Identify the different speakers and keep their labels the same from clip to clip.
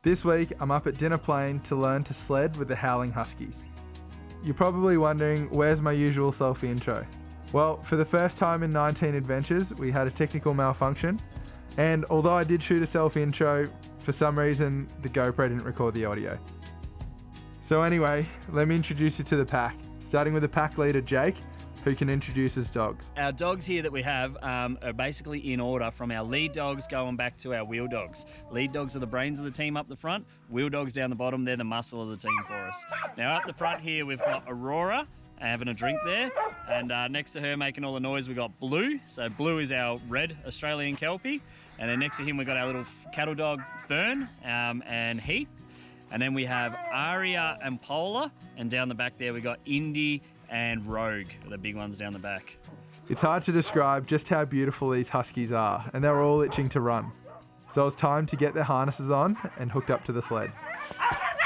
Speaker 1: This week, I'm up at Dinner Plain to learn to sled with the Howling Huskies. You're probably wondering, where's my usual selfie intro? Well, for the first time in 19 adventures, we had a technical malfunction, and although I did shoot a selfie intro, for some reason, the GoPro didn't record the audio. So anyway, let me introduce you to the pack, starting with the pack leader, Jake, who can introduce his dogs.
Speaker 2: Our dogs here that we have are basically in order from our lead dogs going back to our wheel dogs. Lead dogs are the brains of the team up the front, wheel dogs down the bottom, they're the muscle of the team for us. Now up the front here we've got Aurora having a drink there, and next to her making all the noise we got Blue. So Blue is our red Australian Kelpie, and then next to him we got our little cattle dog Fern and Heath. And then we have Aria and Polar, and down the back there we got Indy and Rogue, the big ones down the back.
Speaker 1: It's hard to describe just how beautiful these Huskies are, and they were all itching to run. So it's time to get their harnesses on and hooked up to the sled.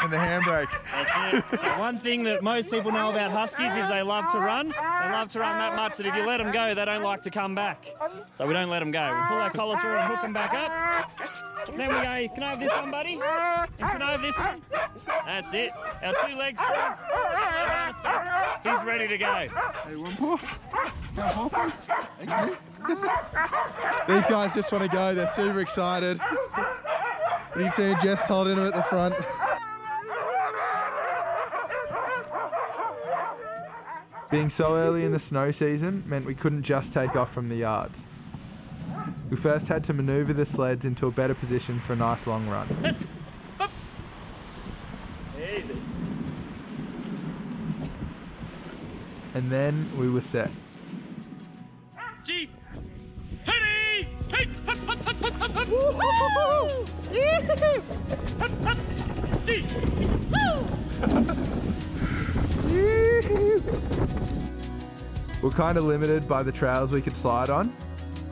Speaker 1: And the handbrake.
Speaker 2: That's it. The one thing that most people know about Huskies is they love to run. They love to run that much that if you let them go, they don't like to come back. So we don't let them go. We pull our collar through and hook them back up. Then we go, can I have this one, buddy? And can I have this one? That's it. Our 2 legs through. He's ready to go.
Speaker 1: Hey, one more. These guys just want to go. They're super excited. You can see Jess holding them at the front. Being so early in the snow season meant we couldn't just take off from the yards. We first had to manoeuvre the sleds into a better position for a nice long run.
Speaker 2: Easy.
Speaker 1: And then we were set.
Speaker 2: G. Hey! Hey! Hup, hup, hup, hup, hup, hup. Hup, hup. G.
Speaker 1: We're kind of limited by the trails we could slide on,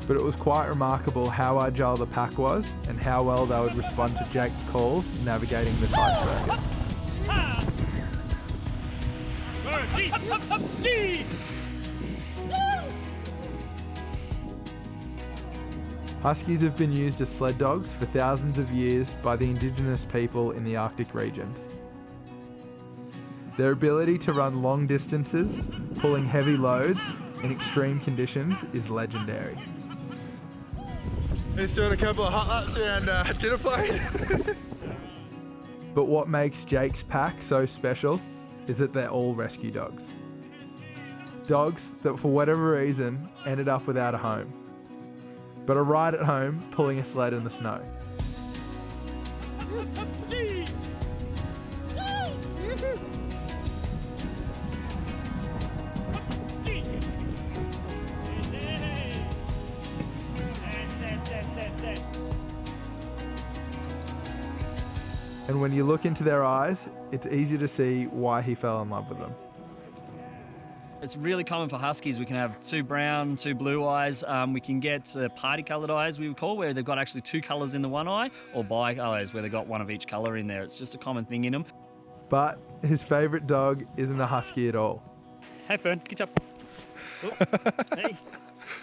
Speaker 1: but it was quite remarkable how agile the pack was and how well they would respond to Jake's calls navigating the tight circuit. Huskies have been used as sled dogs for thousands of years by the indigenous people in the Arctic regions. Their ability to run long distances, pulling heavy loads in extreme conditions is legendary. Just doing a couple of hot laps around Dinner Plain. But what makes Jake's pack so special is that they're all rescue dogs. Dogs that for whatever reason ended up without a home, but are right at home pulling a sled in the snow. And when you look into their eyes, it's easy to see why he fell in love with them.
Speaker 2: It's really common for Huskies. We can have 2 brown, 2 blue eyes. We can get party coloured eyes, we would call, where they've got actually 2 colours in the one eye, or bi-eyes, where they've got one of each colour in there. It's just a common thing in them.
Speaker 1: But his favourite dog isn't a Husky at all.
Speaker 2: Hey Fern, get up. Oh, hey,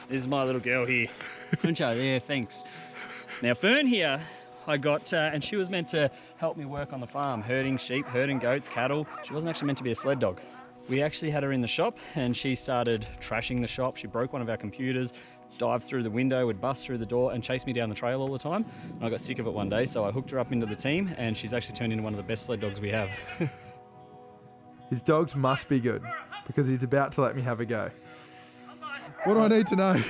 Speaker 2: this is my little girl here. Funcho, yeah, thanks. Now Fern here, I got, and she was meant to help me work on the farm, herding sheep, herding goats, cattle. She wasn't actually meant to be a sled dog. We actually had her in the shop and she started trashing the shop. She broke one of our computers, dived through the window, would bust through the door and chase me down the trail all the time. And I got sick of it one day, so I hooked her up into the team and she's actually turned into one of the best sled dogs we have.
Speaker 1: His dogs must be good, because he's about to let me have a go. What do I need to know?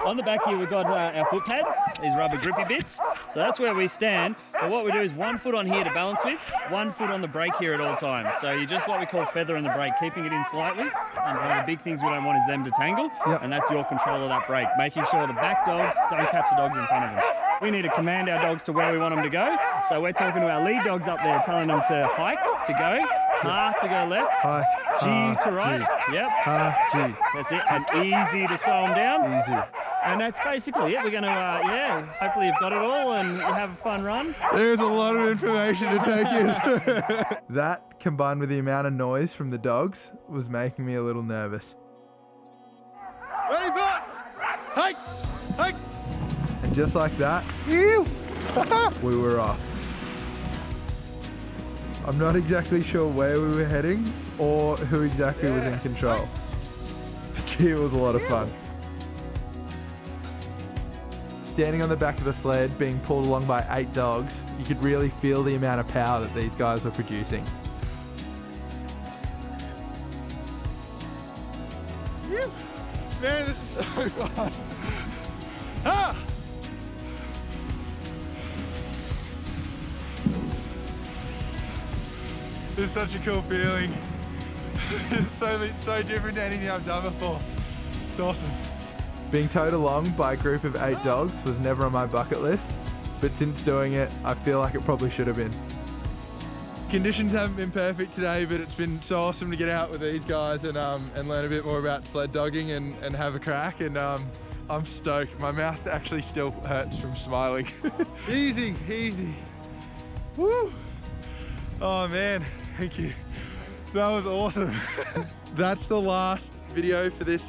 Speaker 2: On the back here we've got our foot pads, these rubber grippy bits. So that's where we stand. But what we do is 1 foot on here to balance with, 1 foot on the brake here at all times. So you're just what we call feathering the brake, keeping it in slightly. And one of the big things we don't want is them to tangle.
Speaker 1: Yep.
Speaker 2: And that's your control of that brake, making sure the back dogs don't catch the dogs in front of them. We need to command our dogs to where we want them to go. So we're talking to our lead dogs up there, telling them to hike, to go, ha to go left,
Speaker 1: Hi.
Speaker 2: G to right.
Speaker 1: G.
Speaker 2: Yep.
Speaker 1: G.
Speaker 2: That's it. And easy to slow them down.
Speaker 1: Easy.
Speaker 2: And that's basically it. We're going to, hopefully you've got it all and you have a fun run.
Speaker 1: There's a lot of information to take in. That, combined with the amount of noise from the dogs, was making me a little nervous. Ready, boss! Hike! Hike! And just like that, we were off. I'm not exactly sure where we were heading or who exactly was in control. But gee, it was a lot of fun. Standing on the back of the sled, being pulled along by 8 dogs, you could really feel the amount of power that these guys were producing.
Speaker 3: Man, this is so fun. Ah! It's such a cool feeling. It's so different to anything I've done before. It's awesome.
Speaker 1: Being towed along by a group of 8 dogs was never on my bucket list, but since doing it, I feel like it probably should have been. Conditions haven't been perfect today, but it's been so awesome to get out with these guys and learn a bit more about sled dogging and have a crack, and I'm stoked. My mouth actually still hurts from smiling. Easy, easy. Woo! Oh man, thank you. That was awesome. That's the last video for this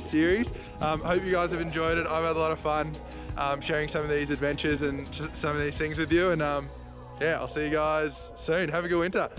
Speaker 1: series. Hope you guys have enjoyed it. I've had a lot of fun sharing some of these adventures and some of these things with you, and yeah, I'll see you guys soon. Have a good winter.